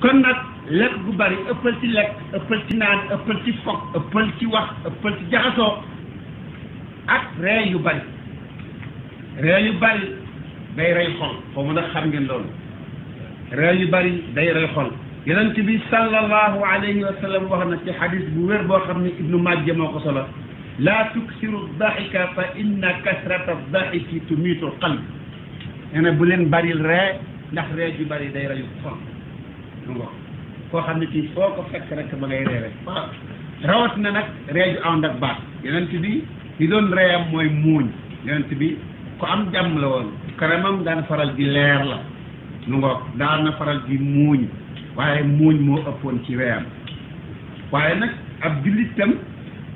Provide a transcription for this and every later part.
kon nag lekk gu bari ëppal ci lekk ëppal ci naan ëppal ci fokk ëppal ci wax ëppal ci jaxasoo ak ree yu bari day rey xol xaw ma nag xam ngeen loolu ree yu bari day rey xol yonent bi sallallahu alayhi wa sallam wax na ci xadis bu wér boo xam ne ibnu Majja moo ko solo laa tuksiru daxika fa inna kasrata daxiki tumiitu qalb nee na bu leen baril ree ndax ree ju bari day reyu xol koo xam ne kii foo ko fekk rek ba ngay ree rek rawat na nag ree ju ànd ak baat yonent bi li doon reeyam mooy muuñ yonent bi ku am jàmm la woon kanamam daan faral di leer la nu ngoog daan na faral di muuñ waaye muuñ moo ëppoon ci reeyam waaye nag ab jullit tam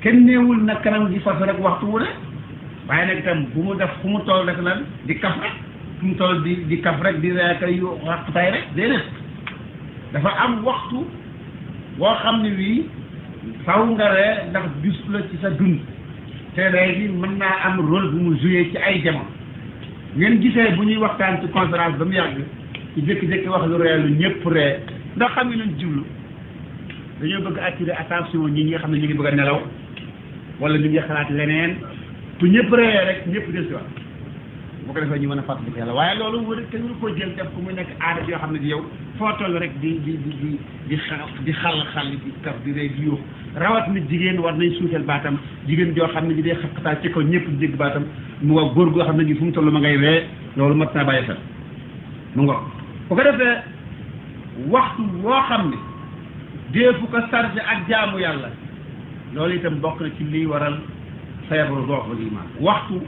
kenn néewul na kanam di fas rek waxtu wu ne waaye nag itam bu mu def fu mu toll rek lan di kaf rek fu mu toll di kaf rek di ree kay yu waxtay rek déedéet dafa am waxtu woo xam ne wii faw nga ree ndax bis la ci sa dund te ree gi mën naa am rôle bu mu joué ci ay jamono ngeen gisee bu ñuy waxtaan ci conférence ba mu yàgg ci jékki-jékki wax lu ree lu ñëpp ree ndax xam nga leen jublu dañoo bëgg attirer attention ñi nga xam ne ñu ngi bëgg a nelaw wala ñu ngi xalaat leneen bu ñëpp ree rek ñëpp del si wax bu ko defee ñu mën a fàttali ko yàlla waaye loolu wër kenn ñu ko jël def ko muy nekk aada yoo xam ne di yow foo toll rek di xal di kaf di rey di yuux rawat na jigéen war nañ suutal baatam jigéen joo xam ne ji day xaqataa ci ko ñëpp di dégg baatam mu nga góor goo xam ne ji fu mu toll ma ngay ree loolu mat naa bàyyi xel mu nga bu ko defee waxtu woo xam ne deefu ko chargé ak jaamu yàlla loolu itam bokk na ci liy waral feebaru dooxul iman waxtu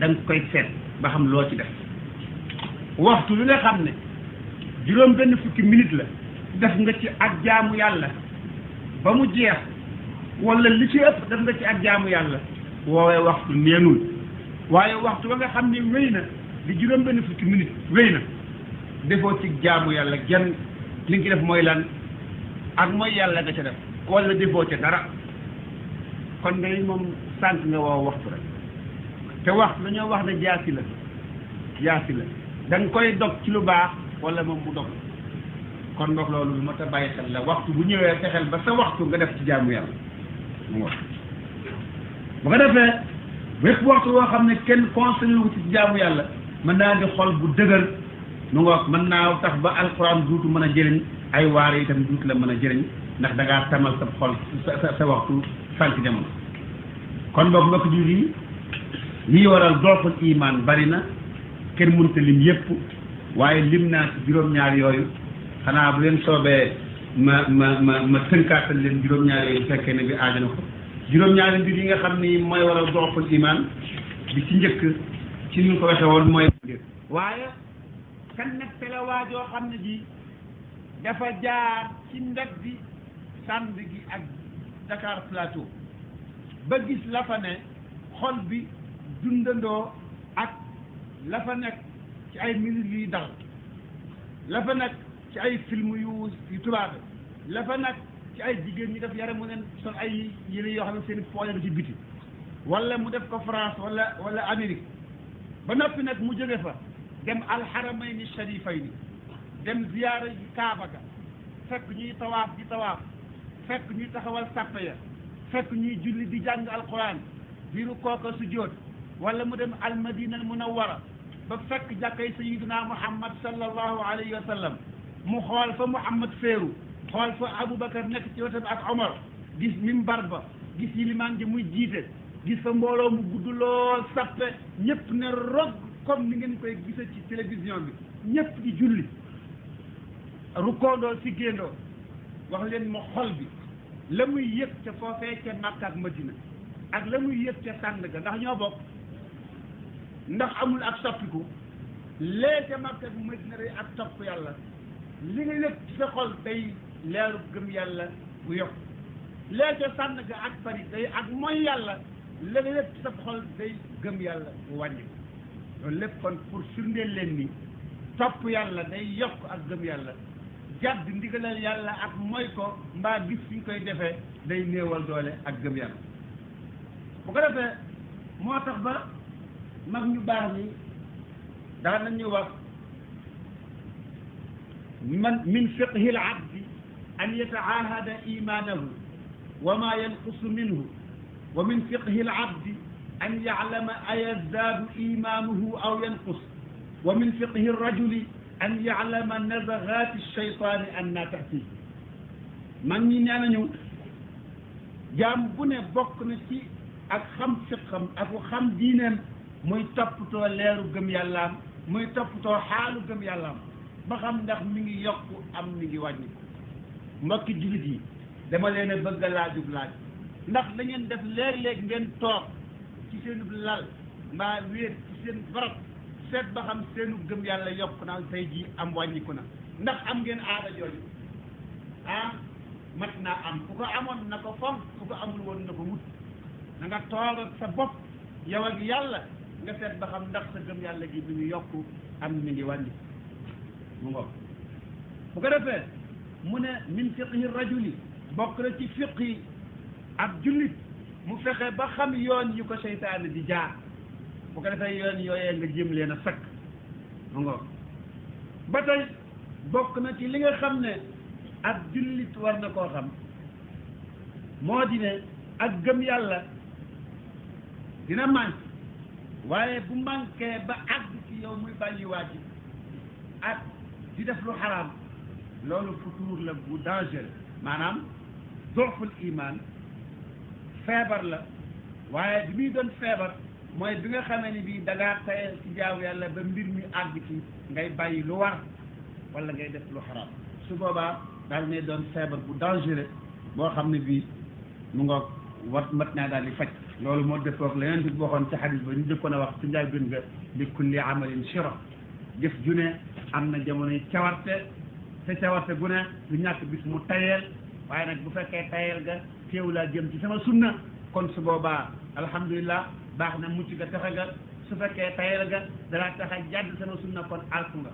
da nga koy seet ba xam loo ci def waxtu li nga xam ne juróom benn fukki minute la def nga ci ak jaamu yàlla ba mu jeex wala li ci ëpp def nga ci ak jaamu yàlla woowee waxtu neenul waaye waxtu ba nga xam ne wéy na di juróom benn fukki minute wéy na defoo ci jaamu yàlla genn li nga ci def mooy lan ak mooy yàlla nga ca def wala defoo ca dara kon ngay moom sànq nga woo waxtu rek te waxtu dañoo wax ne jaasi la da nga koy dog ci lu baax wala moom mu dog kon ndox loolu lu ma ta bàyyi xel la waxtu bu ñëwee fexeel ba sa waxtu nga def ci jaamu yàlla mu wax bu ko defee bépp waxtu woo xam ne kenn conseillé wu ci jaamu yàlla mën naa di xol bu dëgër mu nga wax mën naa tax ba alxuraan duutu mën a jëriñ ay waare itam duutu la mën a jëriñ ndax da ngaa tamal sa xol sa waxtu sànq jamono kon boog mbokk jur yi lii waral dooful iman bari na kenn mënta lim yépp waaye lim naa ci juróom-ñaar yooyu xanaa bu leen soobee ma tënkaatal leen juróom-ñaar yooyu fekkee ne bi aajana ko juróom-ñaari mbir yi nga xam ni mooy waral dooful iman bi ci njëkk ci ñu ko waxe woon mooy waaye kan nag te la waajoo xam ne ji dafa jaar ci ndabbi sànd gi ak Dakar Plateau ba gis la fa ne xol bi dundandoo ak la fa nekk ci ay minutes yuy dal la fa nekk ci ay film yu tubaabe la fa nekk ci ay jigéen ñi def yare mu neen sol ay yére yoo xam ne seen poole ci biti wala mu def ko France wala Amérique ba noppi nag mu jóge fa dem alxaramayni sharifayni dem ziyaara ji Kaaba ga fekk ñuy tawaaf fekk ñuy taxawal sàppe ya fekk ñuy julli di jàng alquran biiru kooka sujjóot wala mu dem almadina al munawwara ba fekk jàkkay sayiduna muhammad sallallahu alayhi wa sallam mu xool fa muhammad féeru xool fa aboubacar nekk ci wetam ak omar gis mimbar ba gis yilimaan ji muy jiite gis fa mbooloo mu gudd lool sappe ñëpp ne rog comme ni ngeen koy gisa ci télévision bi ñëpp di julli rukkoondoo si géndoo wax leen ma xol bi la muy yëg ca foofee ca Makka ak Madina ak la muy yëg ca sànd ga ndax ñoo bokk ndax amul ak soppiku lee ca Makka ak Madina rek ak topp yàlla li nga yëg ci sa xol day leeru gëm yàlla bu yokk lee ca sànd ga ak Paris day ak mooy yàlla la nga yëg ci sa xol day gëm yàlla bu wàññi loolu lépp kon pour firndeel leen ni topp yàlla day yokk ak gëm yàlla jàdd ndigalal yàlla ak mooy ko mbaa gis fi ñu koy defee day néewal doole ak gëm yàlla bu ko defee moo tax ba mag ñu baax ñi daan nañu wax من فقه العبد أن يتعاهد إيمانه وما ينقص منه ومن فقه العبد أن يعلم أيزداد إيمانه أو ينقص ومن فقه الرجل أن يعلم نزغات الشيطان أن تأتيه من نيانيو جام بني بوك نتي ak xam fiqam ak xam diineem muy toppatoo leeru gëm yàllaam muy toppatoo xaalu gëm yàllaam ba xam ndax mi ngi yokk am mi ngi wàññi mbokki jullit yi dama leen a bëgg a laajub laaj ndax da ngeen def léeg-léeg ngeen toog ci seenub lal mbaa wéet ci seen barab seet ba xam seenu gëm yàlla yokk na tey jii am wàññiku na ndax am ngeen aada jooju mat naa am ku ko amoon na ko fonk ku ko amul woon na ko wut na nga toog ak sa bopp yow ak yàlla nga seet ba xam ndax sa gëm yàlla gi mi ngi yokku am mi ngi wàññi mu ngoog bu ko defee mu ne min fiqhi rajuli bokk na ci fiqhi ab jullit mu fexe ba xam yoon yu ko seytaane di jaar bu ko defee yoon yooyee nga jëm leen a sakk mu ngoog ba tey bokk na ci li nga xam ne ab jullit war na koo xam moo di ne ak gëm yàlla dina manqué waaye bu manqué ba àgg ci yow muy bàyyi waati ak di def lu xaraam loolu futuur la bu danger maanaam doxul iman feebar la waaye bi muy doon feebar mooy bi nga xamee ni bii da ngaa tayal ci jaamu yàlla ba mbir mi àgg ci ngay bàyyi lu war wala ngay def lu xaraam su boobaa daal ne doon feebar bu dangereux boo xam ne bii mu ngoog wat mat naa daal di faj loolu moo dëppoog la yonent bi waxoon ci xadis ba ñu jëkkoon a wax ci njaay gën nga li kulli amalin shira jëf ju ne am na jamonoy cawarte te cawarte gu ne du ñàkk bis mu tayeel waaye nag bu fekkee tayeel ga teew laa jëm ci sama sunna kon su boobaa alhamdulilah baax na mucc ga taxa ga su fekkee tayeel ga danaa taxa jàdd sama sunna kon alku nga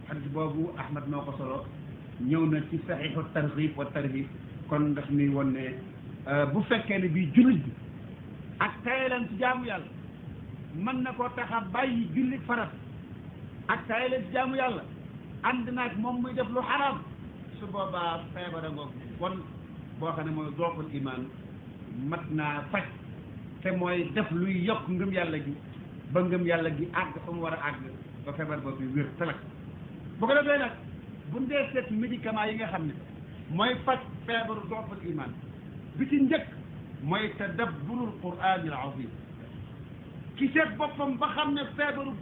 xadis boobu ahmad moo ko solo ñëw na ci saxiixu targhib wa tarhib kon daf ni woon ne bu fekkee ne bii jullit bi ak tayelam ci jaamu yàlla mën na koo tax a bàyyi julli farat ak tayelam ci jaamu yàlla ànd naag moom muy def lu xaraam su boobaa feebara ngoog kon boo xam ne mooy dooful iman mat naa faj te mooy def luy yokk ngëm yàlla gi ba ngëm yàlla gi àgg fa mu war a àgg ba feebar boobu wér talak bu ko defee nag bu ndee seet médicament yi nga xam ne mooy faj feebaru dooful iman bi ci njëkk mooy tadabburul qur'aanil aziim ki seet boppam ba xam ne feebaru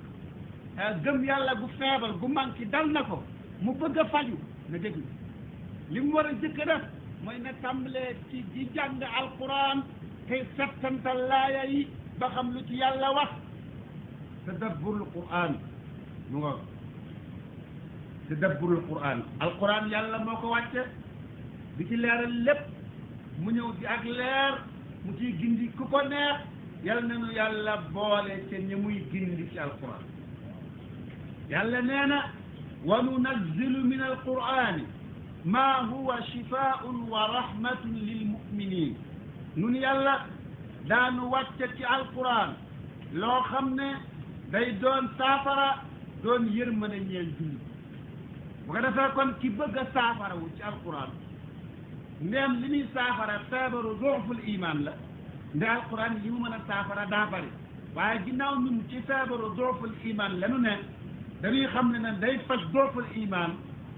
gëm yàlla gu feebar gu manqué dal na ko mu bëgg a faju na déglu li mu war a jëkk a def mooy na tàmbalee ci di jàng alquran tey settantal laaya yi ba xam lu ci yàlla wax tadabburul qur'aan mu nga tadabburul qur'aan alquran yàlla moo ko wàcce di ci leeral lépp mu ñëw di ak leer mu ciy gindi ku ko neex yal nañu yàlla boole ca ñi muy gindi ci alquran yàlla nee na wa nunazzilu min alqurani ma huwa shifaun wa rahmatun lil muminin nun yàlla daanu wàcce ci alquran loo xam ne day doon saafara doon yërmande ñeel jullit bu ko defee kon ki bëgg a saafara wu ci alquran ndéem li muy saafara feebaru dooful iman la nde alquran li mu mën a saafara daa bari waaye ginnaaw ñun ci feebaru dooful iman lanu ne dañuy xam ne ne day faj dooful iman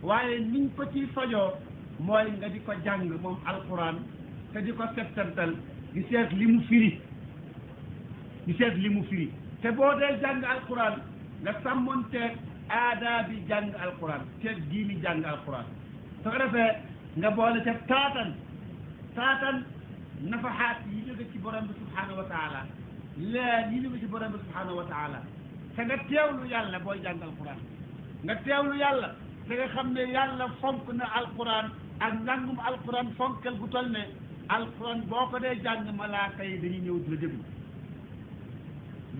waaye niñ ko ciy fajoo mooy nga di ko jàng moom alquran te di ko settantal di seet li mu firi di seet li mu firi te boo dee jàng alquran nga sàmmonteeg aadaa bi jàng alquran teeg diini jàng alquran su ko defee nga boole ca taatan nafaxaat yi jóge ci borom bi subhanahu wa taala leer yi jóge ci borom bi subhanahu wa taala te nga teewlu yàlla booy jàng alquran nga teewlu yàlla te nga xam ne yàlla fonk na alquran ak njàngum alquran fonkel gu toll ne alquran boo ko dee jàng malaaka yi dañuy ñëw di la déglu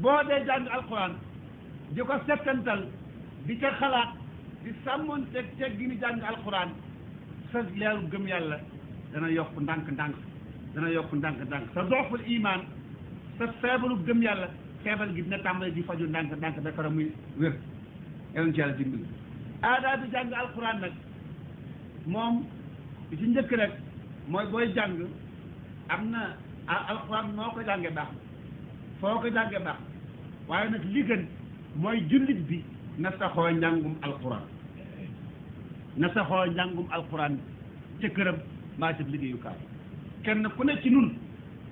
boo dee jàng alquran di ko settantal di ca xalaat di sàmmoon teg gi ni jàng alquran sa leeru gëm yàlla dana yokk ndànk-ndànk dana yokk ndànk-ndànk sa dooful iman sa feebaru gëm yàlla feebar gi dina tàmbali di faju ndànk-ndànk ba pare muy wér yàlla ci yàlla dimbali aadaa bi jàng alquran nag moom li ci njëkk rek mooy booy jàng am na alquran moo ko jànge baax foo ko jànge baax waaye nag li gën mooy jullit bi na saxoo njàngum alquran na saxoo njàngum alquran ca këram mbaa ca liggéeyukaay kenn ku ne ci nun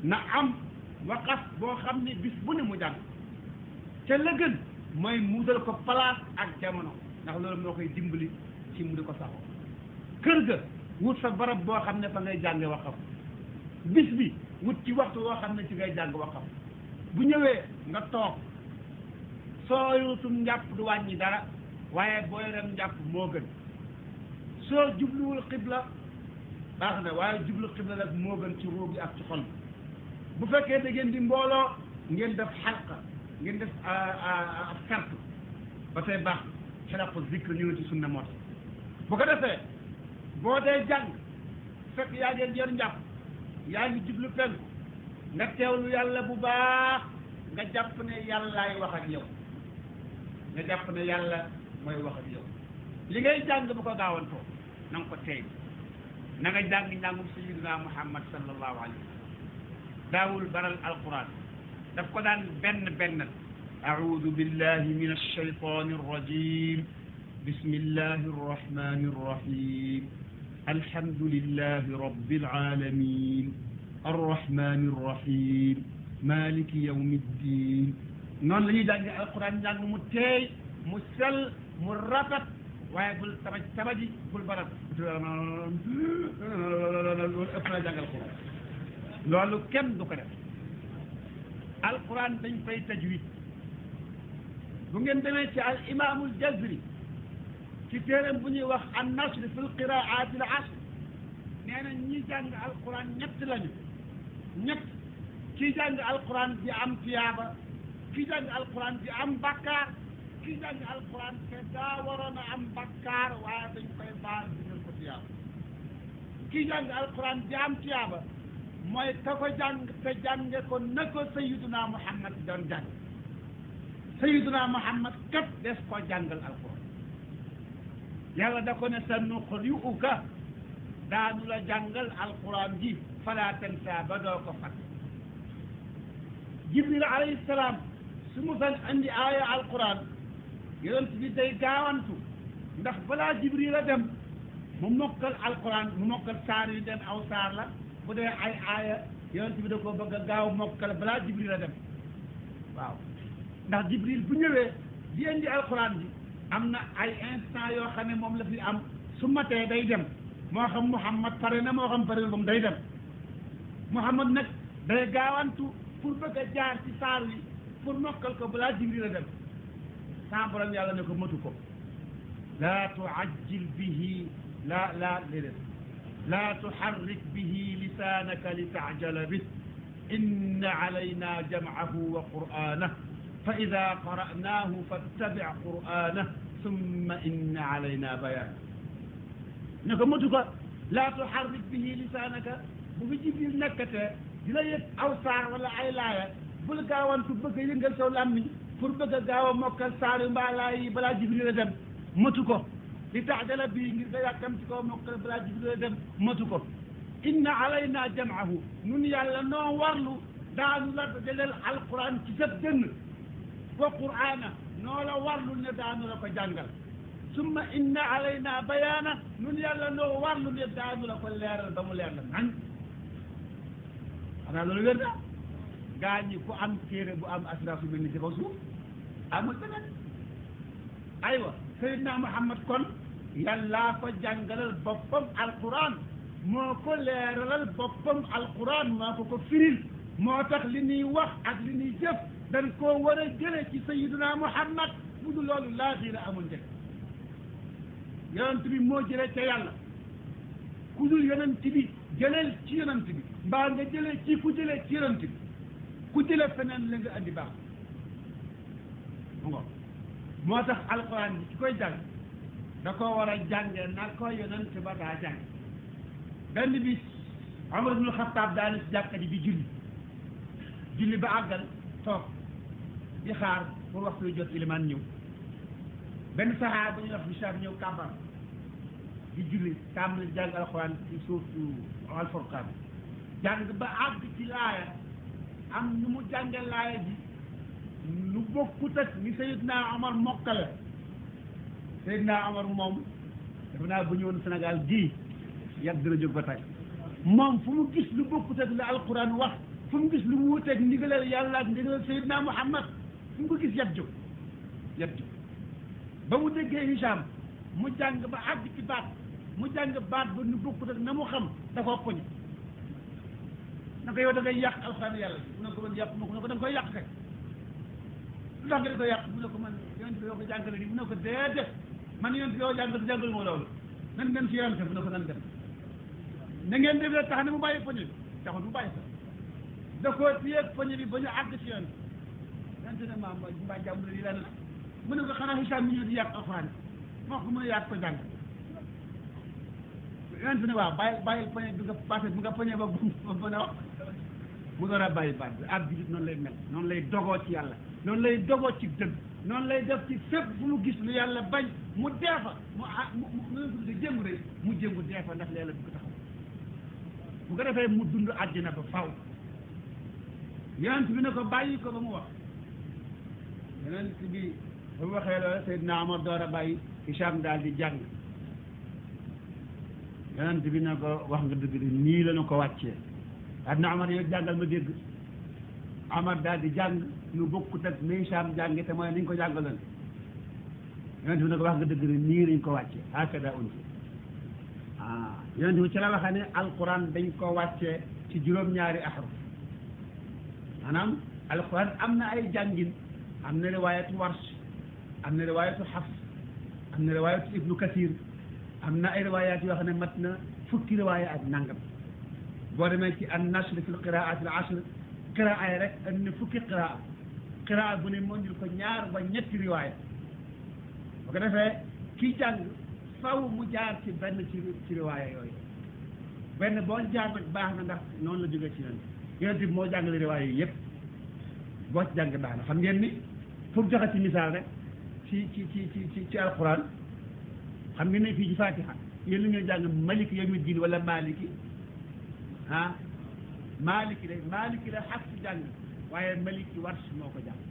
na am waqaf boo xam ne bis bu ne mu jàng ca la gën mooy mu dal ko place ak jamono ndax loolu moo koy dimbali ci mu di ko saxoo kër ga wut fa barab boo xam ne fa ngay jànge waqaf bis bi wut ci waxtu woo xam ne ci ngay jàng waqaf bu ñëwee nga toog soo yutum njàpp du wàññi dara waaye booy rem njàpp moo gën soo jubluwul xibla baax na waaye jublu xibla nag moo gën ci ruug gi ak ci xol bu fekkee da ngeen di mbooloo ngeen def xalqa ngeen def ab sart ba tey baax xelaqu zikr ñu ngi ci sunna moo tax bu ko defee boo dee jàng fekk yaa ngeen yor njàpp yaa ngi jublu penku nga teewlu yàlla bu baax nga jàpp ne yàllaay wax ak yow nga jàpp ne yàlla mooy wax ak yow li ngay jàng bu ko gaawantoo na nga ko teey na nga jàng njàngum sayyidina Muhammad sallallahu alayhi wa sallam daawul baral alquran daf ko daan benn a'uudu billahi min alshaytani arrajim bismillahi arrahmani arrahim alhamdulillahi rabbil alamin arrahmani arrahim maliki yawmi ddin noonu la ñuy jànge alquran njàng mu teey mu sell mu rafet waaye bul tabaji bul barat loolu ëpp na jàng alquran loolu kenn du ko def alquran dañ fay tajwid bu ngeen demee ci al imaamul jazri ci téeram bu ñuy wax an nasr fi l qiraat al asr nee na ñi jàng alquran ñett lañu ñett kii jàng alquran di am tiyaaba kii jàng alquran di am bakkaar kii jàng alquran te daa waroon a am bakkaar waaye dañ koy baal digal ko tiyaaba kii jàng alquran di am tiyaaba mooy ka ko jàng te jànge ko na ko sayyiduna Muhammad doon jàng sayyiduna Muhammad kat des ko jàngal alquran yàlla da ko ne sa nuqri'uka daanu la jàngal alquran ji fala tansa ba doo ko fat Jibril alayhi salaam su mu san andi aaya alquran yonent bi day gaawantu ndax balaa Jibril a dem mu mokkal alquran mu mokkal saar yu dem aw saar la bu dee ay aaya yonent bi da koo bëgg a gaaw mokkal balaa Jibril a dem waaw ndax Jibril bu ñëwee di indi alquran bi am na ay instant yoo xam ne moom la fi am su matee day dem moo xam Muhammad pare na moo xam pare na moom day dem Muhammad nag day gaawantu pour bëgg a jaar ci saar wi pour mokkal ko balaa Jibril a dem sa borom yàlla ne ko matu ko laa tuajjil bihi laa tuharrik bihi lisaanaka li taajala bih inna alayna jam'ahu wa qur'aanahu fa ida qara'naahu fattabi' qur'aanahu summa inna alayna bayaanahu ne ko matu ko laa tuharrik bihi lisaanaka bu fi Jibril nekkatee dina yëg aw saar wala ay laaya bul gaawantu bëgg a yëngal saw làmmiñ pour bëgg a gaaw a mokkal saar yu mbaa laay yi balaa Jibril a dem matu ko li taxjala bii ngir nga yàkkam ci kaw mokkal balaa Jibril a dem matu ko inna alayna jam'ahu nun yàlla noo warlu daanu la dajaleel alquran ci sa dënn wa qur'aana noo la warlu ne daanu la ko jàngal summa inna alayna bayaana nun yàlla noo warlu ne daanu la ko leeral ba mu leer la nañ xanaa loolu wér na gaa ñi ku am téere bu am assurance bu mel ni ci kaw suuf amul beneen aywa Seydina Muhammad kon yàllaa ko jàngalal boppam alquran moo ko leeralal boppam alquran moo ko firil moo tax li ñuy wax ak li ñuy jëf dañ koo war a jële ci Seydina Muhammad bu dul loolu laa xiira amul njëkk yonent bi moo jëlee ca yàlla ku dul yonent bi jëleel ci yonent bi mbaa nga jëlee ci ku jëlee ci yonent bi ku jëlee feneen la nga andi baax moo tax alquran bi ci koy jàng da koo war a jàngee na ko yonent ba daa jàng benn bis Umar ibn Xattaab daal si jàkka ji bi julli ba àggal toog di xaar pour waxtu jot ilimaan ñëw benn saxaaba bu ñuy wax Bichar ñëw kàmbar di julli tàmbali jàng alxuraan ci suuf alfurqaan jàng ba àgg ci laaya am nu mu jànge laaya ji lu bokkut ak ni Seydina Omar mokkale Seydina Omar moom dafa naa bu ñëwoon Sénégal gii yàgg dina jóg ba tey moom fu mu gis lu bokkut ak la alquran wax fu mu gis lu mu wuteeg ndigalal yàlla ak ndigalal Seydina Muhammad fu mu ko gis yàgg jóg ba mu déggee Hicham mu jàng ba àgg ci baat mu jàng baat ba nu bokkut ak na mu xam da koo poñ na ko yow da ngay yàq alquran yàlla mu ne ko man yàq ma ko ne ko da nga koy yàq kay lu tax nga di ko yàq mu ne ko man yonent bi yoo ko jàngale di mu ne ko déedéet man yonent bi yoo jàngal moo loolu nan ngeen ci yonent mu ne ko nan dem na ngeen def tax ne mu bàyyi poñe bi taxul mu bàyyi ko da koo téyeeg poñe bi ba ñu àgg ci yoon yonent ne ma mbaa jàmm la lii lan la mu ne ko xanaa Hicham mi ñëw di yàq alxuraan moo ko mën a yàq ko jàng yonent ne waaw bàyyil poñe bi nga passé bi nga poñe ba mën a wax mu door a bàyyi baat bi ab jullit noonu lay mel noonu lay dogoo ci yàlla noonu lay dogoo ci dëgg noonu lay def ci fépp fu mu gis lu yàlla bañ mu deefa mu jéngu rek mu jéngu deefa ndax leela du ko taxaw bu ko defee mu dund àddina ba faw yonent bi ne ko bàyyi ko ba mu wax yonent bi ba mu waxee loolu Seydina Omar door a bàyyi Hicham daal di jàng yonent bi ne ko wax nga dëgg de nii la ñu ko wàccee Seydina Omar yow jàngal ma dégg Omar daal di jàng lu bokkut ak ni Hicham jàngi te mooy ni ñu ko jàngaloon yonent bi ne ko wax nga dëgg de nii lañ ko wàccee hakada unti yonent bi ci la waxee ne alquran dañ ko wàccee ci juróom-ñaari ahruf maanaam alquran am na ay jàngin am na riwaayatu warsh am na riwaayatu xafs am na riwaayatu ibnu kathir am na ay riwaayaat yoo xam ne mat na fukki riwaaya ak nangam boo demee ci an nashr fi l qiraat al ashr qiraa yi rek am na fukki qiraa bu ne moo ñu ko ñaar ba ñetti riwaaya bu ko defee kii jàng faw mu jaar ci benn ci riwaaya yooyu benn boo jaar nag baax na ndax noonu la jógee ci yonent bi moo jàngale riwaaya yi yëpp boo ci jàng baax na xam ngeen ni pour joxe ci misaal rek ci alquran xam ngeen ne fii ci fatiha yéen li ngeen jàng maliki yawmi diin wala maliki maliki la xaq ci jàng waaye maliki warsh moo ko jàng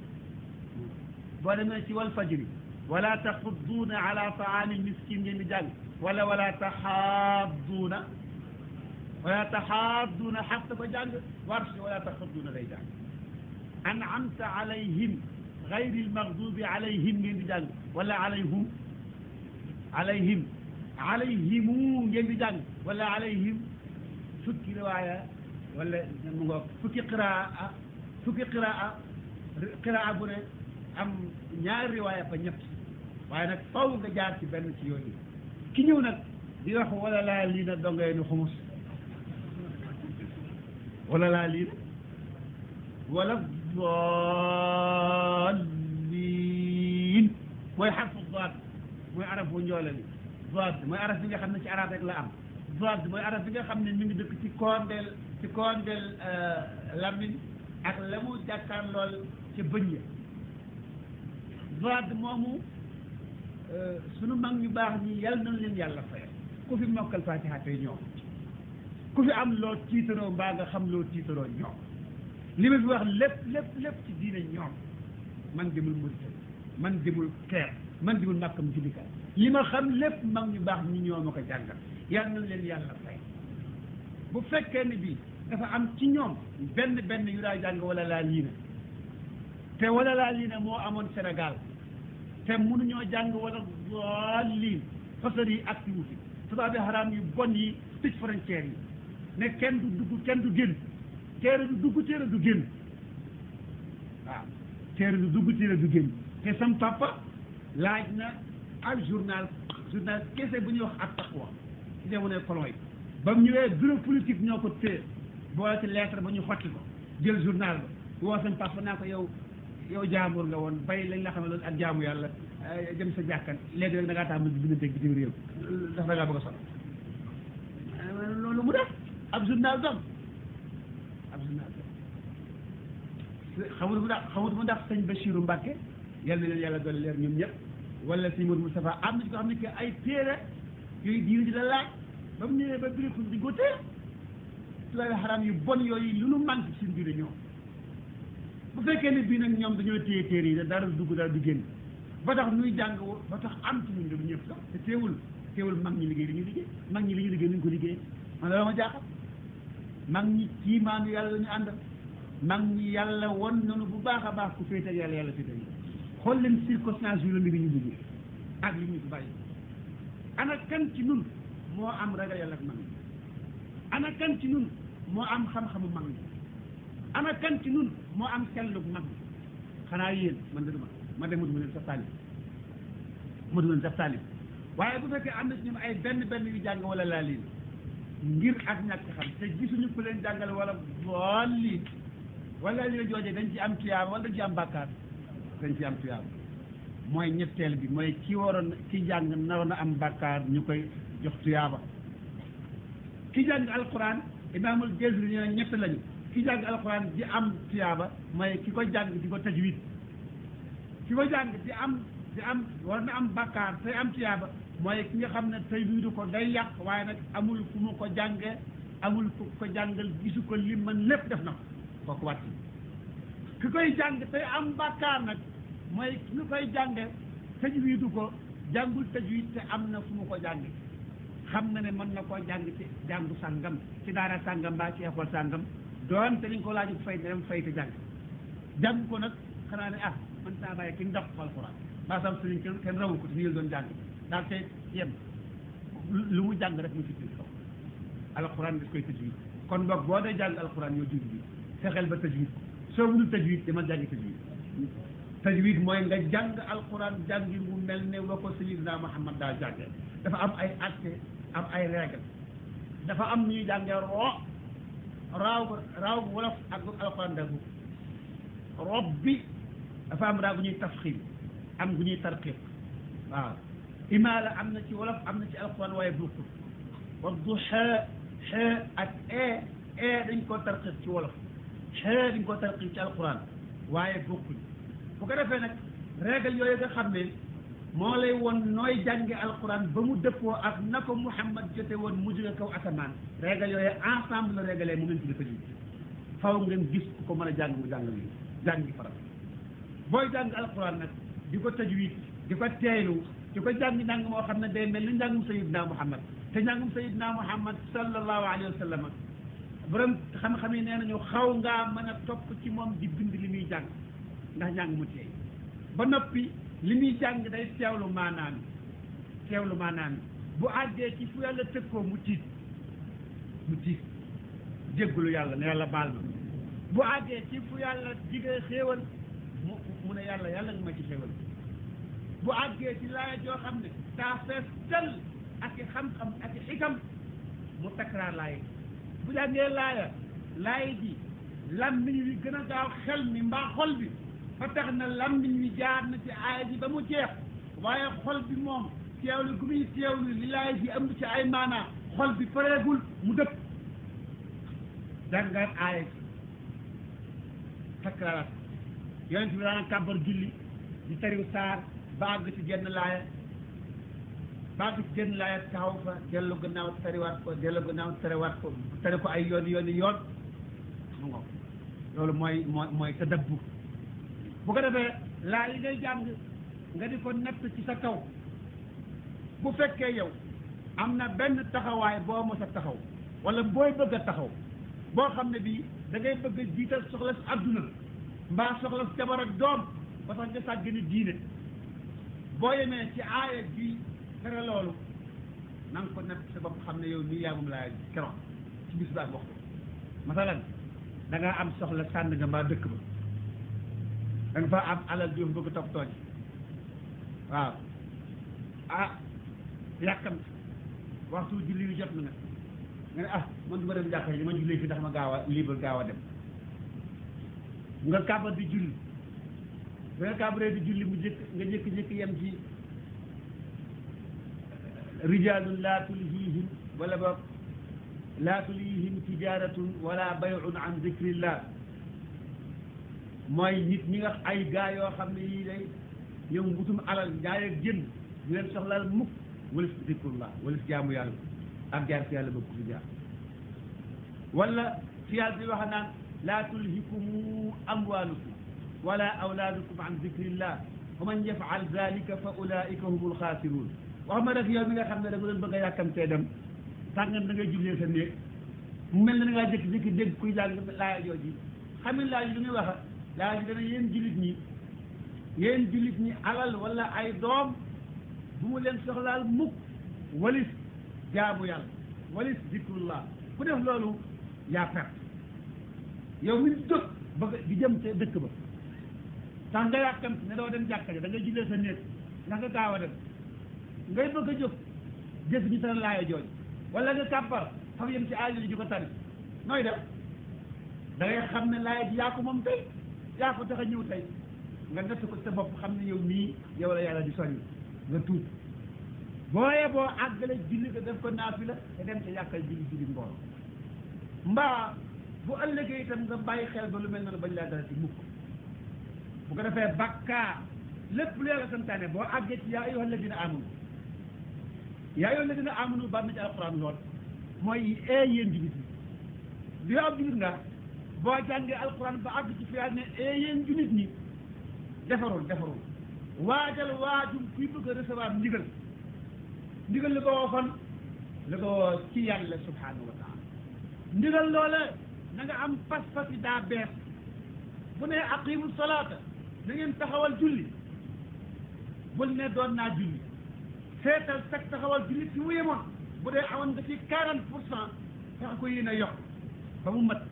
boo demee ci wal fajri wala taxudduuna ala taami miskin ngeen di jàng wala taxaadduuna xaq ko jàng warsh wala taxudduuna lay jàng an'amta alayhim gayri almaghdubi alayhim ngeen di jàng wala alayhimu ngeen di jàng wala alayhim fukki riwaaya wala mu ngoog fukki qiraa bu ne am ñaari riwaaya ba ñett waaye nag faw nga jaar ci benn ci yooyu ki ñëw nag di wax wala laa lii na dongee nu xumus wala laa lii wala daalliin mooy xarfu daad mooy araf bu njoole bi daad mooy araf bi nga xam ne ci arab rek la am daad mooy araf bi nga xam ne mi ngi dëkk ci koondeel làmmiñ ak la mu jàkkaar lool ca bëñ ya daad moomu sunu mag ñu baax ñi yàlla nañ leen yàlla fayal ku fi mokkal fatiha tey ñoom ku fi am loo tiitaroo mbaa nga xam loo tiitaroo ñoom li ma fi wax lépp ci diine ñoom man demul Mauritanie man demul Caire man demul Makka mu jullikaay li ma xam lépp mag ñu baax ñi ñoo ma ko jàngal yàlla nañ leen yàlla fay bu fekkee ne bii dafa am ci ñoom benn yu daa jàng wala laa lii na te wala laa lii na moo amoon Sénégal te mënuñoo jàng wala daalliin fasar yi ak wu fi tubaab xaraam yu bon yi tëj frontière yi ne kenn du dugg kenn du génn téere du dugg téere du génn waaw téere du dugg téere du génn te sam papa laaj na ak journal kese bu ñuy wax ak taqwa ci jamonoy colon yi ba mu ñëwee bureau politique ñoo ko téye boole ci lettre ba ñu xotti ko jël journal ba woo sam papa naa ko yow jaambur nga woon bay lañ la xamal loolu ak jaamu yàlla jëm sa jàkkan léegi rek da ngaa tàmm di dégg bitim réew ndax da ngaa bëgg a sol loolu mu def ab journal dom xamut mu ndax sëñ Bachirou Mbacke yal na leen yàlla doole leer ñoom ñëpp wala sëñ Modou Moustapha am na ci ko xam ne que ay téere yooyu diine ji la laaj ba mu ñëwee ba birikul di gote tubaab xaram yu bon yooyu lu nu manqué suñ biir ñoom bu fekkee ne bii nag ñoom dañoo téye téere yi dara du dugg dara du génn ba tax nuy jàng ba tax am ci ñun du ñëpp sax te teewul mag ñi liggéey li ñuy liggéey mag ñi li ñuy liggéey ni ñu ko liggéey man la ma jaaxal mag ñi kii maanu yàlla la ñu àndal mag ñi yàlla won nanu bu baax a baax ku féete ak yàlla féete ak xool leen circonstance yu la mbir ñu liggéey ak li ñu fi bàyyi ana kan ci nun moo am ragal yàlla ak mag ñi ana kan ci nun moo am xam-xamu mag ñi ana kan ci nun moo am sellug mag ñi xanaa yéen man de duma ma de muduma leen sax taalib muduma leen sax taalib waaye bu fekkee am na ci ñoom ay benn yu jàng wala laa liin ngir ak ñàkk xam te gisuñu ku leen jàngale wala bool lii wala li la joojee dañ ci am tuyaaba wala dañ ci am bàkkaar dañ ci am tuyaaba mooy ñetteel bi mooy ki waroon ki jàng naroon a am bàkkaar ñu koy jox tuyaaba ki jàng alquran imaamul Jazri nee na ñett lañu ki jàng alquran di am tuyaaba mooy ki ko jàng di ko tajwid ki ko jàng di am war na am bàkkaar tey am tuyaaba mooy ki nga xam ne tajwidu ko day yàq waaye nag amul fu mu ko jàngee amul fu ko jàngal gisu ko li man lépp def na ko kooku wàcc ki koy jàng tey am bàkkaar nag mooy ki nga koy jànge tajwidu ko jàngul tajwid te am na fu mu ko jànge xam na ne mën na koo jàng ci jàngu sàngam ci daara sàngam mbaa ci école sàngam doon te dañ ko laaju fay dem fay te jàng ko nag xanaa ne man saa bàyyi ki ndox alxuraan mbaa sam sëriñ kenn rawul ko te nii la doon jàng daal te yem lu mu jàng rek mu ci kaw alxuraan daf koy tajwid kon boog boo dee jàng alxuraan ñoo jur bi fexeel ba tajwid soo mënul tajwid dama jàngi tajwid mooy nga jàng alxuraan jàngi mu mel ne wa ko sayyidina Muhammad daa jànge dafa am ay acte am ay règle dafa am ñuy jàngee raaw wolof ak alxuraan dafa rob bi dafa am raa gu ñuy tafxim am gu ñuy tarqiq waaw imaala am na ci wolof am na ci alxuraan waaye bokkul waddu xee ak dañ koo tarqiq ci wolof xee dañ koo tarqiq ci alxuraan waaye bokkul bu ko defee nag règle yooyu nga xam ne moo lay won nooy jànge alquran ba mu dëppoo ak na ko Muhammad jote woon mu jóge kaw asamaan règle yooyu ensemble la règle mu ngeen ci dafa ji faw ngeen gis ku ko mën a jàng mu jàng li jàngi farat booy jàng alquran nag di ko tajwid di ko teeylu di ko jàng moo xam ne day mel ni njàngum sayidna Muhammad te njàngum sayidna Muhammad sallallahu alayhi wa sallam borom xam-xam yi nee nañu xaw ngaa mën a topp ci moom di bind li muy jàng ndax njàng mu teey ba noppi li muy jàng day teewlu maanaam bu àggee ci fu yàlla tëkkoo mu tiit jéggulu yàlla ne yàlla baal ma bu àggee ci fu yàlla digee xéewal mu ne yàlla nga ma ci xéewal bu àggee ci laaya joo xam ne daa fees tel ak i xam-xam ak i xikam mu takraar laaya bu jàngee laaya ji lammiñ wi gën a gaaw xel mi mbaa xol bi ba tax na lammiñ wi jaar na ci aaya ji ba mu jeex waaye xol bi moom teewlu gu muy teewlu li laaya ji ëmb ci ay maanaa xol bi pareegul mu dëpp jàngaat aaya ji takraaraat yonent bi daana kàbbar julli di tariw saar ba àgg ci genn laaya taxaw fa dellu gannaaw tariwaat ko tari ko ay yoon mu ngo loolu mooy tadabbur bu ko defee laa yi ngay jàng nga di ko natt ci sa kaw bu fekkee yow am na benn taxawaay boo mos a taxaw wala booy bëgg a taxaw boo xam ne bii da ngay bëgg a jiital soxla si adduna mbaa soxla si jabar ak doom ba tax nga sàggane diine boo yemee ci aaya bi tere loolu na nga ko natt sa bopp xam ne yow nii yaa moom laa keroog ci bis baa wax masalan da ngaa am soxla sànn nga mbaa dëkk ba da nga fa am alal jox bëgg topp tooñ waaw yàkkam waxtu julli wi jot na nag nga ne man du ma dem jàkka ji ma julli fi ndax ma gaaw a dem nga kàbbar di julli ba nga kàbbaree di julli mu nga jékki-jékki yem ci rijalun laa tulhihim wala boog laa tulhihim tijaratun wala bay'un an zikrillah mooy nit ñi nga ay gaa yoo xam ne yii day ñoom ngutum alal njaay ak jënd ñu leen soxlaal mukk walis zikrullah walis jaamu yàlla ak jaar ci yàlla bëgg fi jaar wala fi yàlla di wax naan laa tulhikumu amwalukum wala awlaadukum an zikrillah wa man yafal dalika fa ulaika humul xaasiruun wax ma rek yow mi nga xam ne da nga doon bëgg a yàkkamtee dem tàngan da ngay jullee sa néeg mu mel ne da ngaa jékki-jékki dégg kuy jàng laaya jooji xam ne laaj lu ñuy wax laaj ji dana yéen jullit ñi alal wala ay doom bu mu leen soxlaal mukk walis jaamu yàlla walis zikrullah ku def loolu yaa perte yow mi jóg bëgg di jëm te dëkk ba tax nga yàkkam ne doo dem jàkka ja da ngay jullee sa néeg ndax nga gaaw a dem ngay bëgg a jóg jëf ñu tara laaya jooju wala nga kàppar xam yem ci aajo ji ko tari nooy def da ngay xam ne laaya ji yaa ko moom tey yaa ko tax a ñëw tey nga natt ko sa bopp xam ne yow mii yow la yàlla di soññ nga tuub booyee boo àggale julli ko def ko naafila te dem ca yàkkal julli mbooloo mbaa bu ëllëgee itam nga bàyyi xel ba lu mel noonu bañ laa dara ci mukk bu ko defee bakkaar lépp lu yàlla santaane boo àggee ci yaa ayyuhal ladina amanu yaa ayyuhal ladina amanu bam na ci alquran lool mooy yéen jullit ñi bi yow ab jullit nga boo jàngee alquran ba àgg ci fi yàlla ne yéen jullit ñi defarul waajal waajum kuy bëgg a recevoir ndigal li ko woo fan li ko woo ci yàlla subhanahu wa taala ndigal loole na nga am pas-pas yi daa bees bu ne aqimu salaata na ngeen taxawal julli bul ne doon naa julli seetal sag taxawal julli fi mu yemoon bu dee amoon nga ci 40% fexe ko yéen a yokk ba mu mat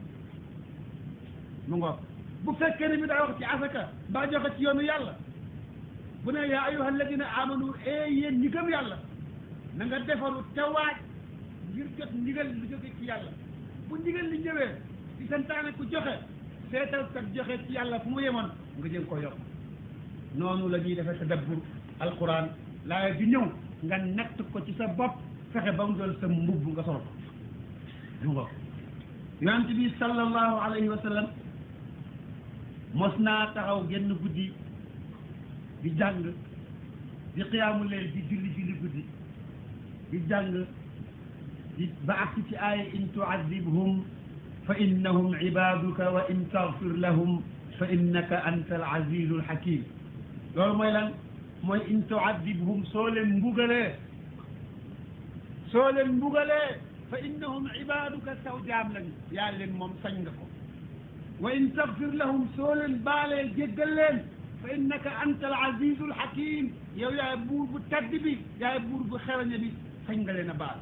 mu ngoog bu fekkee ne bi daa wax ci asaka mbaa joxe ci yoonu yàlla bu ne yaa ayyuha alladina amanu yéen ñi gëm yàlla na nga defaru te waaj ngir jot ndigal lu jóge ci yàlla bu ndigal li ñëwee ci santaane ku joxe seetal kat joxe ci yàlla fu mu yemoon nga jëm ko yokk noonu la ñuy defee tadabbur alquran laaya bi ñëw nga natt ko ci sa bopp fexe ba mu doon sa mbubb nga sol ko mu ngo yonent bi sallallahu alayhi wa sallam mos naa taxaw genn guddi di jàng di qiyaamu leyl di julli guddi di jàng di ba agsi ci aaya in tu'adhibhum fa innahum ibaduka wa in taghfir lahum fa innaka anta al azizu al hakim loolu mooy lan mooy in tu'adhibhum soo leen mbugalee fa innahum ibaduka saw jaam lañu yaa leen moom sañ nga ko wa in taghfir lahum soo leen baalee jéggal leen fa innaka anta al azizu al hakim yow yaay buur bu tedd bi yaay buur bu xereñe bi sañ nga leen a baal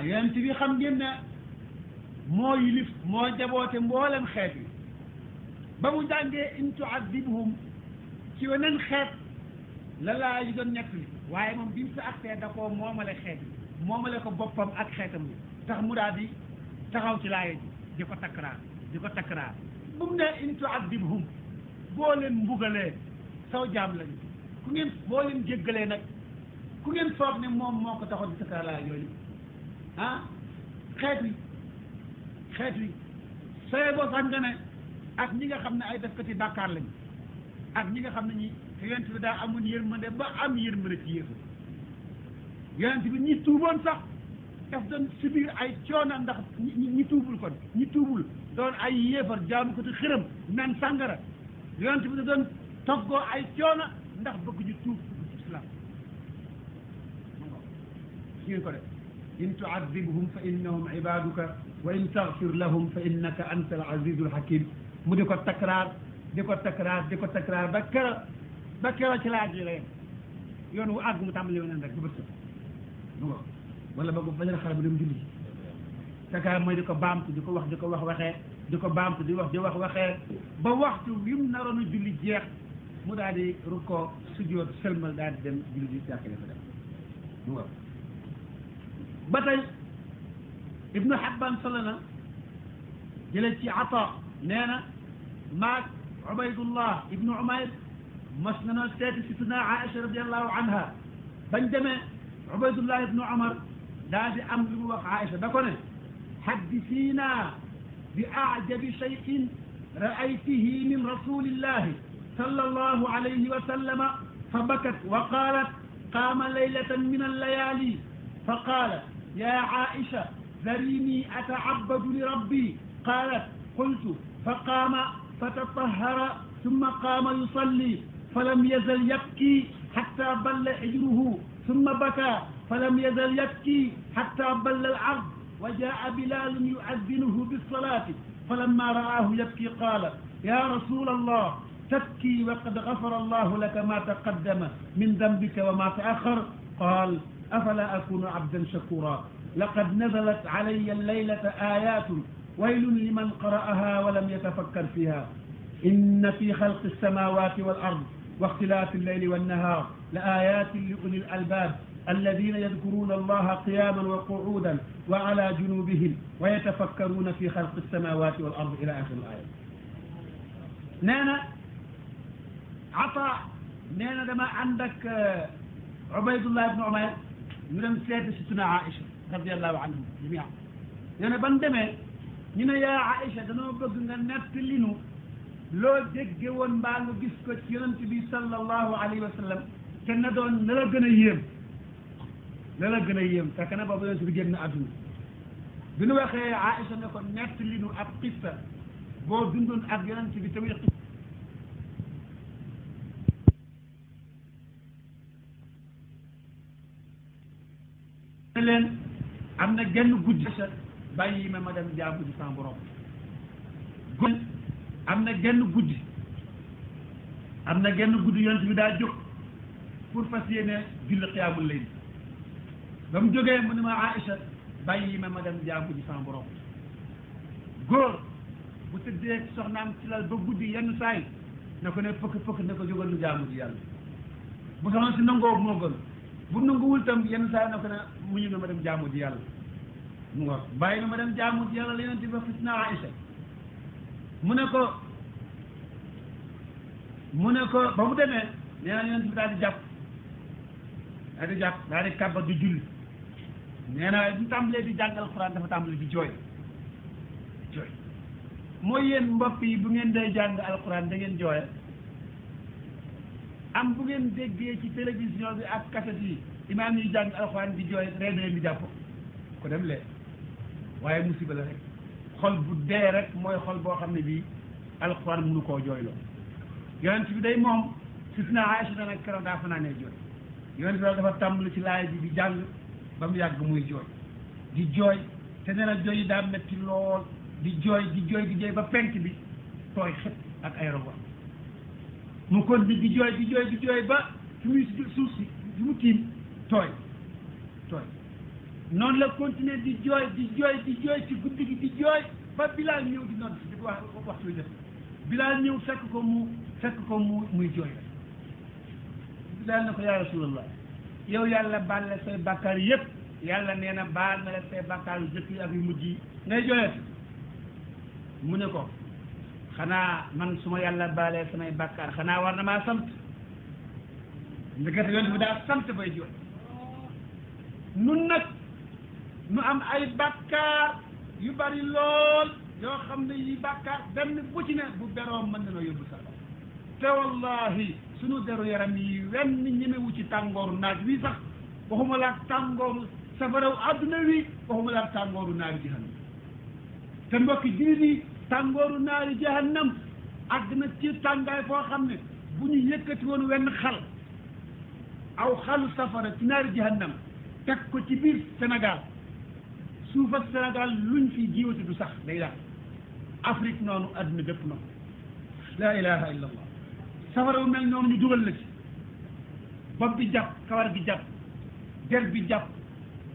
yonent bi xam ngeen ne moo yilif moo jaboote mboolem xeet yi ba mu jàngee in tu'adhibhum ci weneen xeet la laa yi doon nekk li waaye moom bi mu sa agsee da koo moomale xeet yi moomale ko boppam ak xeetam bi tax mu daal di taxaw ci laaya ji di ko takkaraar bu mu ne in tu'adhibhum boo leen mbugalee saw jaam lañu ku ngeen boo leen jéggalee nag ku ngeen foog ne moom moo ko taxaw di takkaraar laaya yooyu xeet wi sooy boo sax nga ne ak ñi nga xam ne ay defkati bàkkaar lañu ak ñi nga xam ne ñi yonent bi daa amoon yërmande ba am yërmande ci yéefar yonent bi ñi tuuboon sax daf doon subir ay coono ndax ñi tuubul kon ñi tuubul doon ay yéefar jaamu ko te xërëm naan sàngara yonent bi da doon toggoo ay coono ndax bëgg ñu tuub dugg ci islam si ngeen ko def in tu'adhibhum fa innahum ibaduka wa in taghfir lahum fa innaka anta al azizul hakim mu di ko takraar ba kero ci laaj yi la yem yoon wu àgg mu tàmbali yoon rek ba bët sa wala ba bañal xale bu dem julli ji takraar mooy di ko baamtu di ko wax waxee di ko baamtu di wax waxee ba waxtu wi mu naroon a julli jeex mu daal di rukkoo sujjóot sëlmal daal di dem julli ji jàkkale fa dem mu nga ba tey ibnu Habban solo na jële ci Ata nee na maag Ubaydullah ibnu Umayr mas na noo seeti situna Aïcha radiallahu anha bañ demee Ubaydullah ibnu Umar daal di am lu mu wax Aïcha da ko ne haddisiina bi a'jabi shay'in ra'aytihi min rasulillahi sallallahu alayhi wa sallama fa bakat wa qaalat قام ليلة من الليالي فقال يا عائشة ذريني أتعبد لربي قالت قلت فقام فتطهر ثم قام يصلي فلم يزل يبكي حتى بل حجره ثم بكى فلم يزل يبكي حتى بل العرض وجاء بلال يؤذنه بالصلاة فلما رآه يبكي قال يا رسول الله تبكي وقد غفر الله لك ما تقدم من ذنبك وما تأخر قال أفلا أكون عبدا شكورا لقد نزلت علي الليلة آيات ويل لمن قرأها ولم يتفكر فيها إن في خلق السماوات والأرض واختلاف الليل والنهار لآيات لأولي الألباب الذين يذكرون الله قياما وقعودا وعلى جنوبهم ويتفكرون في خلق السماوات والأرض إلى آخر الآية. نانا عطاء نانا لما عندك عبيد الله بن عمير من سيد ستنا عائشة رضي الله عنهم جميعا نانا بندمي نينا يا عائشة دانو bëgg nga nettali nu loo dégge woon mbaa nga gis ko ci yonent bi sallallahu alayhi wa sallam te na doon na la gën a yéem la la gën a yéem fekk na boobu yonent bi génn àdduna bi nu waxee Aïcha ne ko nettali nu ab qissa boo dundoon ak yonent bi tamit leen am na genn guddi sa bàyyi ma dem jaamu ji sama borom am na genn guddi yonent bi daa jóg pour fas yéene julli xiyaamul layl ba mu jógee mu ne ma Aïcha bàyyi ma dem jaamu ji sama borom góor bu tëddee soxnaam ci lal ba guddi yenn saay na ko ne fëkk ne ko jógal nu jaamu ji yàlla bu soxna si nangoo moo gën bu nanguwul tam yenn saay na ko ne mu ñu ma dem jaamu ji yàlla mu nga bàyyi na ma dem jaamu ji yàlla la yonent bi fis na Aïcha mu ne ko ba mu demee nee na yonent bi daal di jàpp daal di kàbba di julli nee na bu tàmbalee di jàng alxuraan dafa tàmbali di jooy mooy yéen mbokk yi bu ngeen dee jàng alxuraan da ngeen jooye am bu ngeen déggee ci télévision bi ak cassette yi imaam yi jàng alxuraan di jooy ree da leen di jàpp ko dem lee waaye musiba la rek xol bu dee rek mooy xol boo xam ne bii alxuraan mënu koo jooyloo yonent bi day moom Sidna Aïcha nag keroog daa fanaanee jooy yonent bi dafa tàmbali ci laay bi di jàng ba mu yàgg muy jooy di jooy te nee na jooy yi daa metti lool di jooy ba penk bi tooy xet ak ay robo mu kon di jooy ba fi muy suuf si fi mu tiim tooy noonu la continuer di jooy ci guddi gi di jooy ba Bilaal ñëw di nodd si di ko wax waxtu wi def Bilaal ñëw fekk ko muy jooy Bilaal na ko yaa Rasulallah yow yàlla baal la say bàkkaar yépp yàlla nee na baal na la say bàkkaar yu jëkk yi ak yu mujj yi ngay jooyat mu ne ko xanaa man su ma yàlla baalee samay bàkkaar xanaa war na maa sant ndekete yonent bi daa sant bay jooy nun nag nu am ay bàkkaar yu bari lool yoo xam ne yi bàkkaar benn bu ci ne bu beroom mën na noo yóbbu sax te wallahi sunu deru yaram yi wenn ñemewu ci tàngooru naaj wi sax waxuma la tàngooru safaraw adduna wi waxuma la tàngooru naari jahannam te mbokki jullit yi tàngooru naari jahannam àgg na ci tàngaay foo xam ne bu ñu yëkkati woon wenn xal aw xalu safara ci naari jahannam teg ko ci biir Sénégal suuf ak Sénégal luñ fi jiwati du sax day daal Afrique noonu adduna bépp noonu la ilaha illa allah safara bu mel noonu ñu dugal la ci bopp bi jàpp kawar gi jàpp der bi jàpp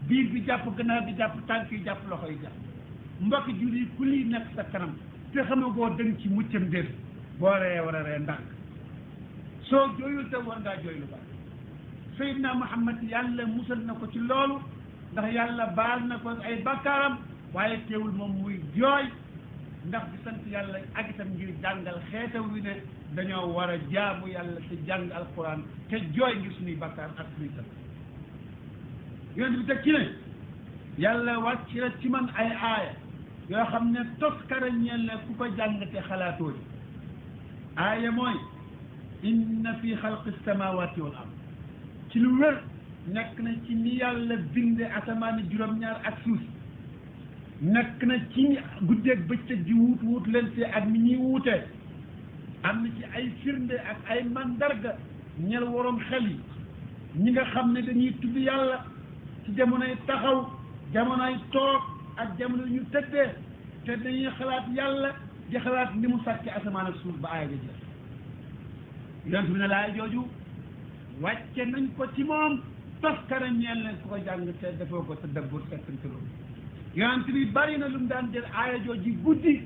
biir bi jàpp gannaaw bi jàpp tànk yi jàpp loxo yi jàpp mbokki julli ku lii nekk sa kanam te xamagoo dëng ci muccam déet boo ree war a ree ndànk soo jooyul te war ngaa jooy lu baax Seydina Muhammad yàlla musal na ko ci loolu ndax yàlla baal na ko ay bakkaaram waaye teewul moom muy jooy ndax di sant yàlla ak itam ngir jàngal xeetam wi ne dañoo war a jaamu yàlla te jàng alquran te jooy ngir suñuy bakkaar ak suñuy sant yonent bi teg ci ne yàlla wàcc na ci man ay aaya yoo xam ne toskara ñeel ne ku ko jàng te xalaatoo ji aaya mooy inna fi xalqi samawati wal ard ci lu wér nekk na ci ni yàlla binde asamaani juróom-ñaar ak suuf nekk na ci guddeeg bëccëg di wuut leen see ak ni ñuy wuutee am na ci ay firnde ak ay mandarga ñel waroom xel yi ñi nga xam ne dañuy tudd yàlla ci jamonoy taxaw jamonoy toog ak jamono ñu tëddee te dañuy xalaat yàlla di xalaat ni mu sàkki asamaan ak suuf ba aaya ga jeex yonent bi ne laay jooju wàcce nañ ko ci moom toskara ñeel leen ku ko jàng te defoo ko tadabbur settantaloo yonent bi bari na lu mu daan jël aaya jooju guddi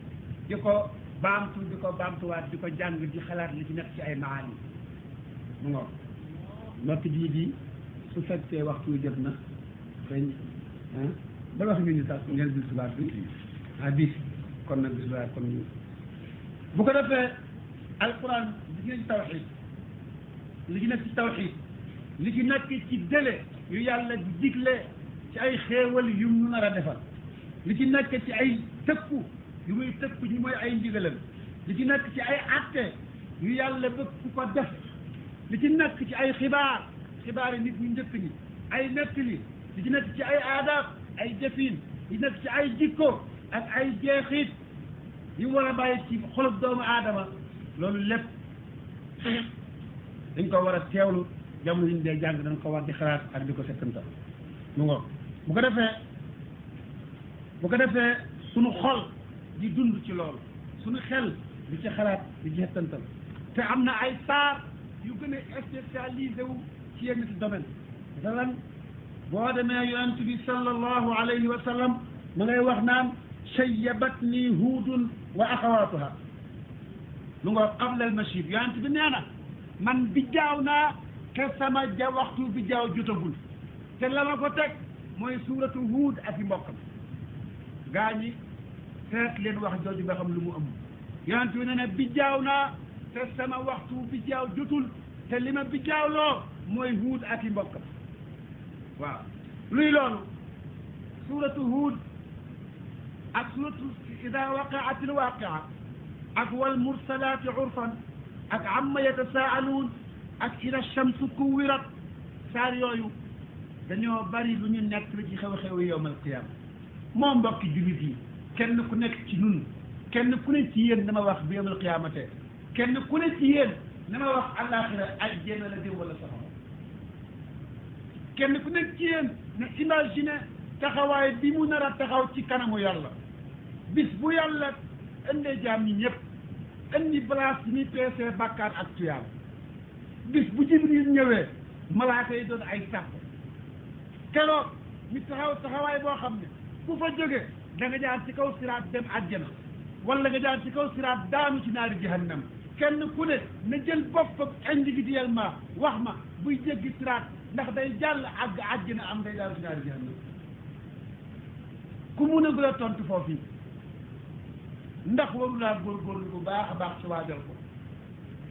di ko baamtuwaat di ko jàng di xalaat li ci nekk ci ay maani mu ngoog nokk jii di su fekkee waxtu jot na dañ ba wax ñu sax ngeen bis subaat bi bis kon nag bis subaat kon ñu bu ko defee alquran li ci nekk ci tawxid li ci nekk ci tawxid li ci nekk ci délai yu yàlla di digle ci ay xéewal yu mu nar a defal li ci nekk ci ay tëkku yu muy tëkku ñu mooy ay ndigalam li ci nekk ci ay atte yu yàlla bëgg ku ko def li ci nekk ci ay xibaar yi nit ñu njëkk ñi ay nettali li ci nekk ci ay aadaab ay jëfin li nekk ci ay jikko ak ay jeexit yu war a bàyyi ci xolub doomu aadama loolu lépp dañ ko war a teewlu jamono yi ñu dee jàng dañ ko war di xalaat ak di ko settantal mu ngoog bu ko defee suñu xol di dund ci loolu suñu xel di ci xalaat di ci settantal te am na ay saar yu gën a spécialisé wu ci yenn ci domaine masalan boo demee yonent bi sallallahu alayhi wa sallam ma ngay wax naan shayyabatni huudun wa axawaatuha lu nga qabla almashib yonent bi nee na man bijjaaw naa te sama waxtu bijjaaw jotagul te la ma ko teg mooy suuratu huud ak i mbokkam gaa ñi seet leen wax jooju nga xam lu mu am yonent bi nee na bijjaaw naa te sama waxtu bijjaaw jotul te li ma bijjaawloo mooy huud ak i mbokkam waaw luy loolu suuratu huud ak suuratu ida waqaati alwaqia ak wal mursalaati urfan ak amma yatasaaluun ak ida shamsu kuwirat saar yooyu dañoo bari lu ñu nekk li ci xew-xew yowm alqiyama moo mbokki jullit yi kenn ku nekk ci nun kenn ku ne ci yéen dama wax bi yowm alqiyamate kenn ku ne ci yéen dama wax àllaaxira ajjana la dem wala safara kenn ku nekk ci yéen na imaginer taxawaay bi mu nar a taxaw ci kanamu yàlla bis bu yàlla indee jaam ñi ñëpp indi place yi ñuy peesee bàkkaar ak tuyaaba bis bu jibril ñëwee malaaka yi doon ay sàpp keroog ñu taxaw taxawaay boo xam ne ku fa jóge da nga jaar ci kaw siraat dem àjjana wala nga jaar ci kaw siraat daanu ci naari jahannam kenn ku ne na jël boppam individuellement wax ma buy jéggi siraat ndax day jàll àgg àjjana am day daanu ci naari jahannam ku mun a gën a tontu foofu ndax waru naa góorgóorlu bu baax a baax ci waajal ko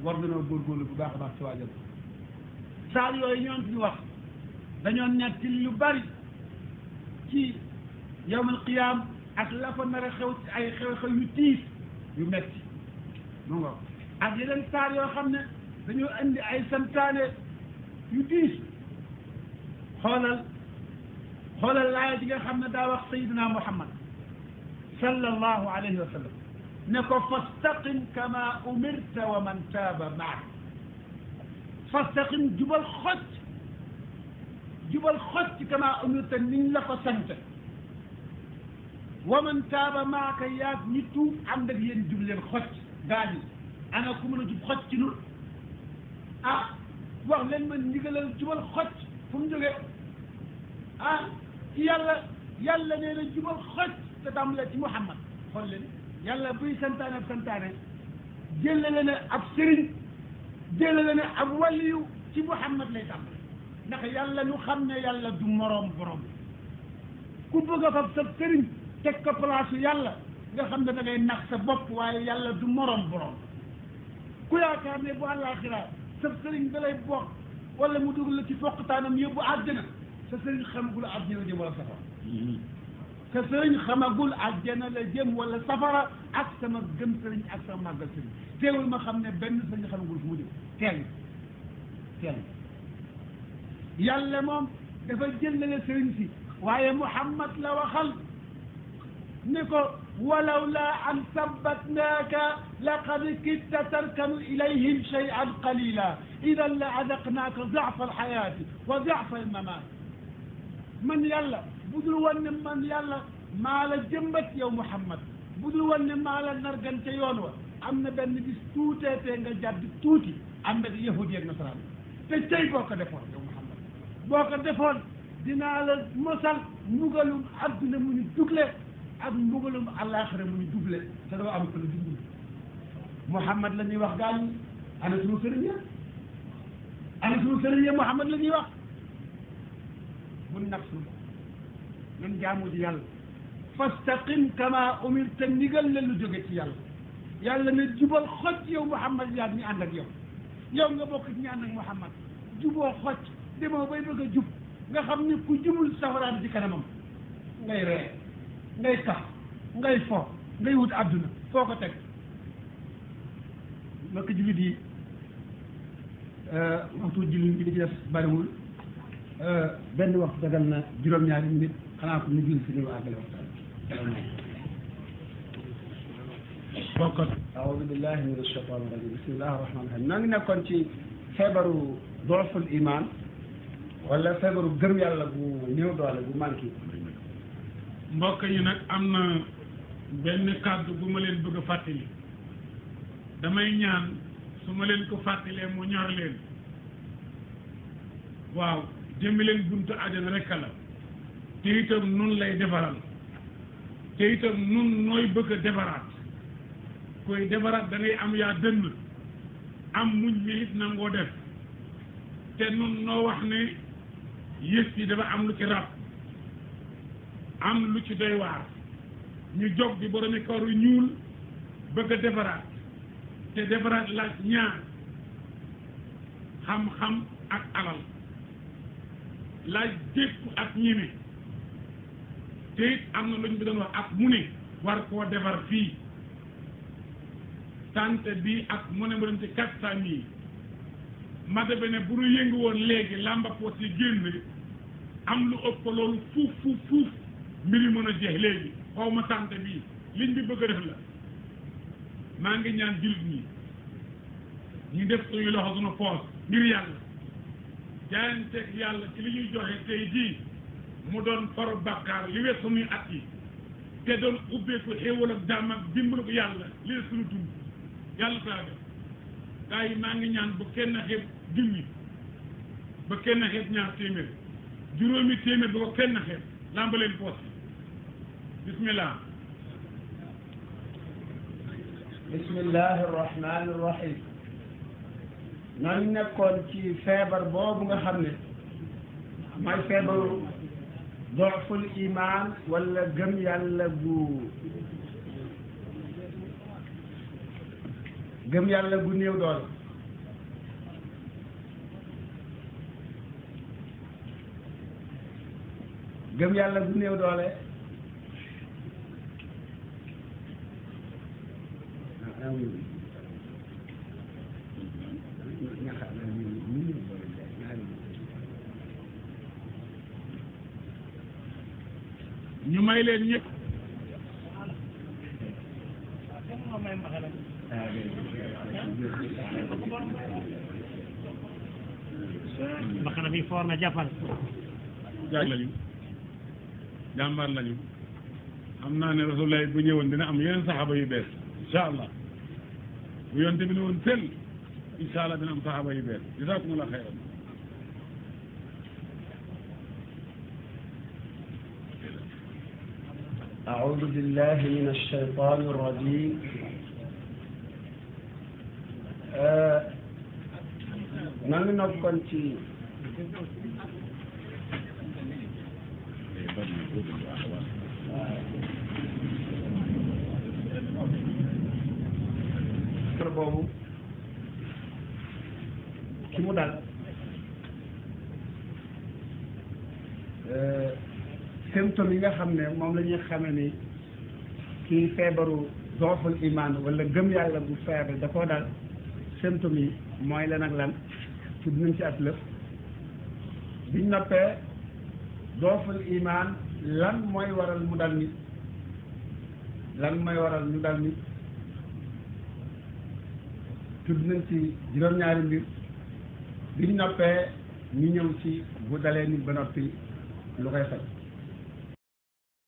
war nañoo góorgóorlu bu baax a baax ci waajal ko saar yooyu ñoom fi wax dañoo nekk lu bari ci yawmal qiyaam ak la fa nar a xew ci ay xew-xew yu tiis yu metti mu nga ak yeneen saar yoo xam ne dañoo indi ay santaane yu tiis xoolal laaya ji nga xam ne daa wax sayidina muhammad sallallahu alayhi wa sallam ne ko fastaqim kama umirta wa man taaba maak fastaqim jubal xocc kama umirta niñ la ko sant wa man taaba maaka yaag ñi tuub ànd ak yéen jub leen xocc gaañi ana ku mën a jub xocc ci nun wax leen ma ndigalal jubal xocc fu mu jógee ci yàlla nee na jubal xocc te tàmbalee ci Muhammad xool leen yàlla buy santaane ab santaane jëlale ne ab sëriñ jëlale ne ab waliyu ci Muhammad lay tàmbale ndax yàlla nu xam ne yàlla du moroom borom ku bëgg a fab sa sëriñ teg ko place yàlla nga xam ne da ngay nax sa bopp waaye yàlla du moroom borom ku yaakaar ne bu àllaaxira sa sëriñ da lay bokk wala mu dugg la ci foqtaanam yóbbu àjjana sa sëriñ xamagul àjjana jëm wala safara sa sëriñ xamagul àjjana la jëm wala safara ak sama gëm sëriñ ak sama màggal sëriñ teewul ma xam ne benn sëriñ xamagul fu mu jëm teel yàlla moom dafa jëllale sëriñ si waaye Muhammad la waxal ne ko walaw laa an sabbatnaaka laqad kitta tarkanu ilayhim shay'an qalila idan la adaqnaaka da'fa alxayaati wa da'fa almamaat man yàlla budul woon ne man yàlla maa la jëmbat yow Muhammad budul woon ne maa la nargante yoon wa am na benn bis tuuteetee nga jàdd tuuti am na yahudi ak nasaraan te tey boo ko defoon yow Muhammad boo ko defoon dinaa la mosal mbugalum adduna mu ñu dugle ak mbugalum àllaaxira mu ñu dugle te doo am ko la dugg Muhammad la ñuy wax gaañ ana sunu sëriñ ya ana sunu sëriñ ya Muhammad la ñuy wax mun nafsu nan jaamu ji yàlla fastaqim kama umirta ndigal la lu jóge ci yàlla yàlla ne jubal xocc yow Muhammad yaa ñu ànd ak yow yow nga bokk ci ñu ànd ak Muhammad juboo xocc demoo bay bëgg a jub nga xam ni ku jubul safaraan ci kanamam ngay ree ngay tax ngay fo ngay wut àdduna foo ko teg mbokk jullit yi waxtu jullit bi di ci def bariwul benn waxtu dagal na juróom-ñaari minute xanaa ko nu jul si ñu àggale waxtaan bokkat aoudu billahi min ashaitan irajim bismillahi rahmani rahim noo ngi nekkoon ci feebaru dooful iman wala feebaru gëm yàlla bu néew doole bu manqué mbokk yi nag am na benn kàddu bu ma leen bëgg a fàttali damay ñaan su ma leen ko fàttalee mu ñor leen waaw jëmmi leen buntu àjjana rekk la te itam nun lay defaral te itam nun nooy bëgg a defaraat koy defaraat da ngay am yaa dënn am muñ mi it nangoo def te nun noo wax ne yëf yi dafa am lu ci rab am lu ci doy waar ñu jóg di boromi kaw yu ñuul bëgg a defaraat te defaraat laaj ñaar xam-xam ak alal laaj dékku ak ñeme te it am na lu ñu bi doon wax ak mu ne war koo defar fii tante bi ak mu ne mu dem ci 400 000 ma defe ne bu ñu yëngu woon léegi làmba poos yi génn am lu ëpp loolu fuuf fuuf fuuf mbiri mën a jeex léegi xaw ma tante bii liñ bi bëgg a def la maa ngi ñaan jullit ñi ñu def suñu loxo suñu poos ngir yàlla jaayanteeg yàlla ci li ñuy joxe tey jii mu doon faru bàkkaar li wees suñuy at yi te doon ubbeeku xéewal ak jàmm ak dimbalu ko yàlla li des suñu dund yàlla ko def gars yi maa ngi ñaan bu kenn xeeb junni ba kenn xeeb ñaar téeméer juróomi téeméer ba ko kenn xeeb làmbaleen poos yi bismillah bismillahi irrahmani irrahim noonu nekkoon ci feebar boobu nga xam ne mooy feebaru dooful iman wala gëm yàlla gu néew doole gëm yàlla gu néew doole ñu may leen ñëpp mbaxana bi foor na jàppal jaaj lañu jàmbaar lañu xam naa ne rasulullah bu ñëwoon dina am yeneen saxaaba yu bees incha allah bu yonte bi ne woon tel incha allah dina am saxaaba yu bees jazakumullah xayran أعوذ بالله من الشيطان الرجيم nanu nokkoon ci kër boobu ki mu dal symptômes yi nga xam ne moom la ñuy xame ni kii feebaru dooful iman wala gëm yàlla bu feebar da koo dal symptômes yi mooy lan ak lan tudd nañ ci at lëf biñ noppee dooful iman lan mooy waral mu dal nit lan mooy waral mu dal nit tudd nañ ci juróom-ñaari mbir biñ noppee ñu ñëw ci bu dalee nit ba noppi lu koy faj